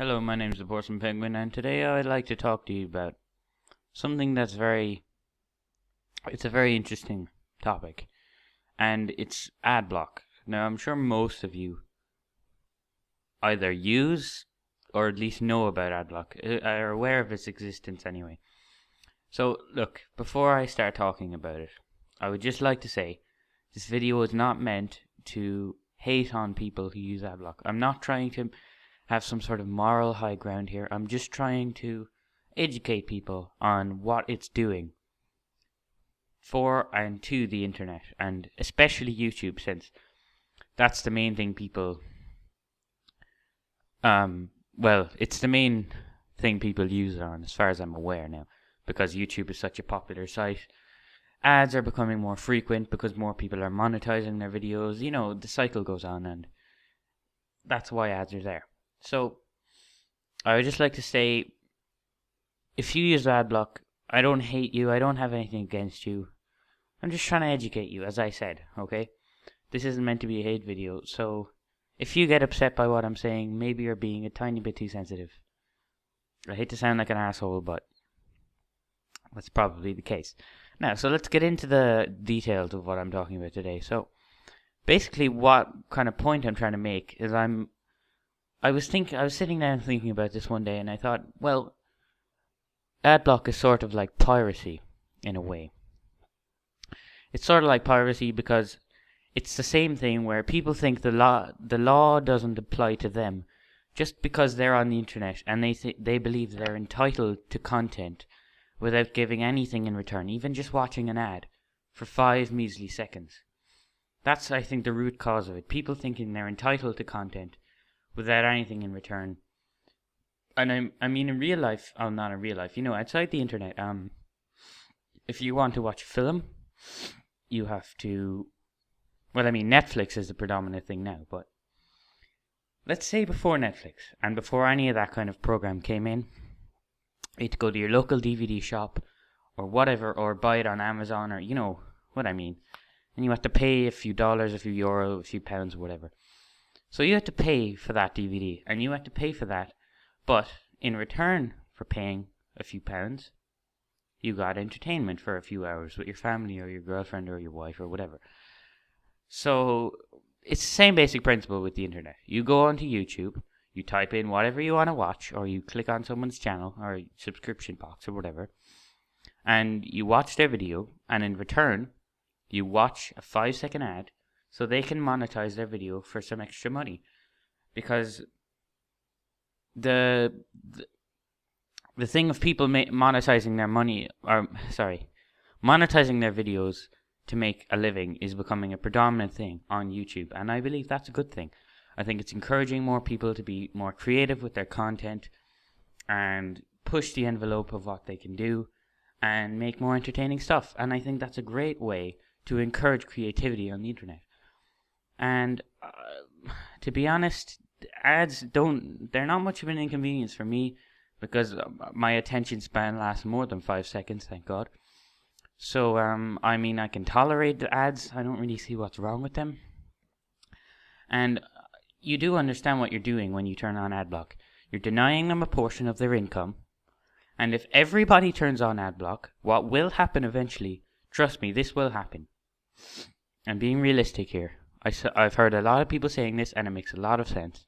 Hello, my name is the Porcelain Penguin, and today I'd like to talk to you about something it's a very interesting topic, and it's AdBlock. Now, I'm sure most of you either use or at least know about AdBlock, are aware of its existence anyway. So, look, before I start talking about it, I would just like to say this video is not meant to hate on people who use AdBlock. I'm not trying to have some sort of moral high ground here. I'm just trying to educate people on what it's doing for and to the internet, and especially YouTube, since that's the main thing people it's the main thing people use it on, as far as I'm aware now, because YouTube is such a popular site. Ads are becoming more frequent because more people are monetizing their videos. You know, the cycle goes on, and that's why ads are there. So, I would just like to say, if you use AdBlock, I don't hate you, I don't have anything against you. I'm just trying to educate you, as I said, okay? This isn't meant to be a hate video, so if you get upset by what I'm saying, maybe you're being a tiny bit too sensitive. I hate to sound like an asshole, but that's probably the case. Now, so let's get into the details of what I'm talking about today. So, basically what kind of point I'm trying to make is I was sitting down thinking about this one day, and I thought, well, AdBlock is sort of like piracy, in a way. It's sort of like piracy because it's the same thing where people think the law doesn't apply to them just because they're on the internet, and they believe they're entitled to content without giving anything in return, even just watching an ad for 5 measly seconds. That's, I think, the root cause of it. People thinking they're entitled to content without anything in return. And I mean in real life, not in real life, outside the internet, if you want to watch a film, you have to, Netflix is the predominant thing now, but let's say before Netflix, and before any of that kind of program came in, you had to go to your local DVD shop, or whatever, or buy it on Amazon, or you know what I mean, and you had to pay a few dollars, a few euro, a few pounds, or whatever. So you had to pay for that DVD, and you had to pay for that, but in return for paying a few pounds, you got entertainment for a few hours with your family or your girlfriend or your wife or whatever. So it's the same basic principle with the internet. You go onto YouTube, you type in whatever you want to watch, or you click on someone's channel or subscription box or whatever, and you watch their video, and in return, you watch a 5-second ad so they can monetize their video for some extra money. Because the thing of people monetizing their videos to make a living is becoming a predominant thing on YouTube, and I believe that's a good thing. I think it's encouraging more people to be more creative with their content and push the envelope of what they can do and make more entertaining stuff, and I think that's a great way to encourage creativity on the internet. And to be honest, ads they're not much of an inconvenience for me, because my attention span lasts more than 5 seconds, thank God. So, I can tolerate the ads. I don't really see what's wrong with them. And you do understand what you're doing when you turn on AdBlock. You're denying them a portion of their income. And if everybody turns on AdBlock, what will happen eventually, trust me, this will happen. I'm being realistic here. I've heard a lot of people saying this, and it makes a lot of sense.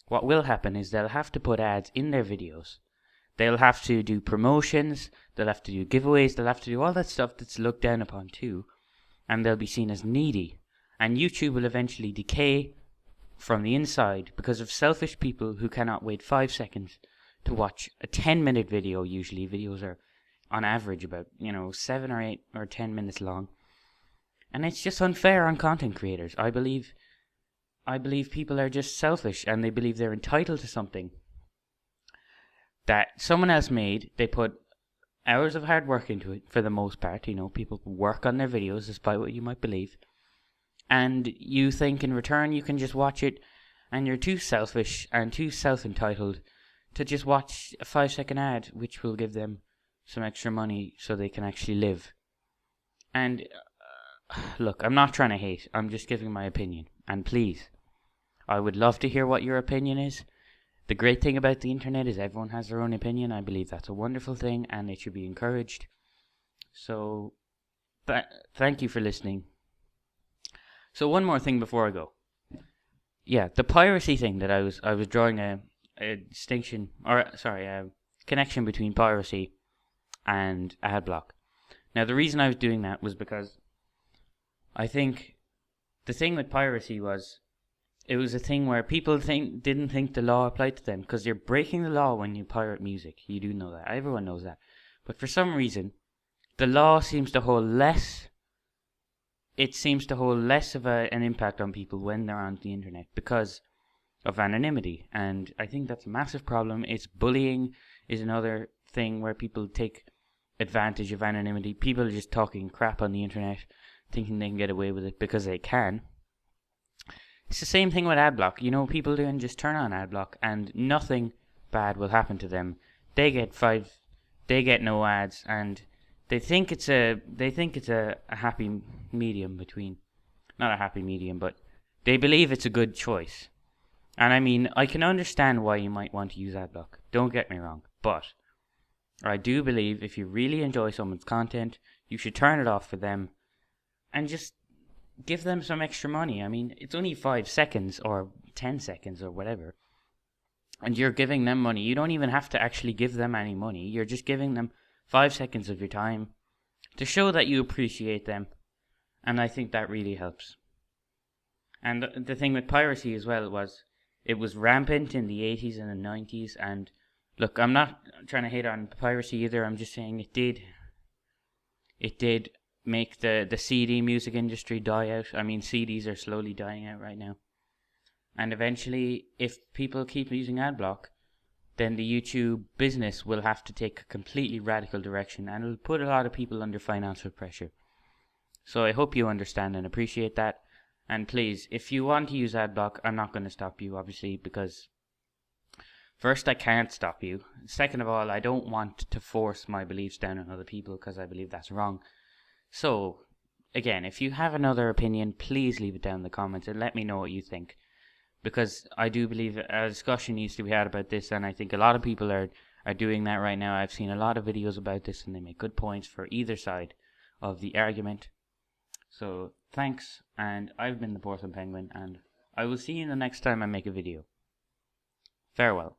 What will happen is they'll have to put ads in their videos. They'll have to do promotions, they'll have to do giveaways, they'll have to do all that stuff that's looked down upon too, and they'll be seen as needy. And YouTube will eventually decay from the inside because of selfish people who cannot wait 5 seconds to watch a 10-minute video. Usually videos are on average about 7 or 8 or 10 minutes long, and it's just unfair on content creators. I believe people are just selfish, and they believe they're entitled to something that someone else made. They put hours of hard work into it for the most part. People work on their videos despite what you might believe. And you think in return you can just watch it, and you're too selfish and too self-entitled to just watch a 5-second ad which will give them some extra money so they can actually live. And look, I'm not trying to hate, I'm just giving my opinion. And please, I would love to hear what your opinion is. The great thing about the internet is everyone has their own opinion. I believe that's a wonderful thing and it should be encouraged. So, thank you for listening. So one more thing before I go. Yeah, the piracy thing that I was drawing a distinction, or sorry, a connection between piracy and AdBlock. Now the reason I was doing that was because I think the thing with piracy was it was a thing where people didn't think the law applied to them, because you're breaking the law when you pirate music. You do know that. Everyone knows that. But for some reason, the law seems to hold less. It seems to hold less of an impact on people when they're on the internet because of anonymity. And I think that's a massive problem. Bullying is another thing where people take advantage of anonymity. People are just talking crap on the internet, thinking they can get away with it because they can. It's the same thing with AdBlock. You know, people doing just turn on AdBlock and nothing bad will happen to them. They get no ads, and they think it's a happy medium between, not a happy medium, but they believe it's a good choice. And I mean, I can understand why you might want to use AdBlock. Don't get me wrong, but I do believe if you really enjoy someone's content, you should turn it off for them and just give them some extra money. I mean, it's only 5 seconds or 10 seconds or whatever. And you're giving them money. You don't even have to actually give them any money. You're just giving them 5 seconds of your time to show that you appreciate them. And I think that really helps. And the thing with piracy as well was it was rampant in the 80s and the 90s. And look, I'm not trying to hate on piracy either. I'm just saying it did make the CD music industry die out. I mean, CDs are slowly dying out right now. And eventually, if people keep using AdBlock, then the YouTube business will have to take a completely radical direction, and it'll put a lot of people under financial pressure. So I hope you understand and appreciate that. And please, if you want to use AdBlock, I'm not going to stop you, obviously, because first, I can't stop you. Second of all, I don't want to force my beliefs down on other people because I believe that's wrong. So, again, if you have another opinion, please leave it down in the comments and let me know what you think. Because I do believe a discussion needs to be had about this, and I think a lot of people are doing that right now. I've seen a lot of videos about this, and they make good points for either side of the argument. So, thanks, and I've been the Porcelain Penguin, and I will see you the next time I make a video. Farewell.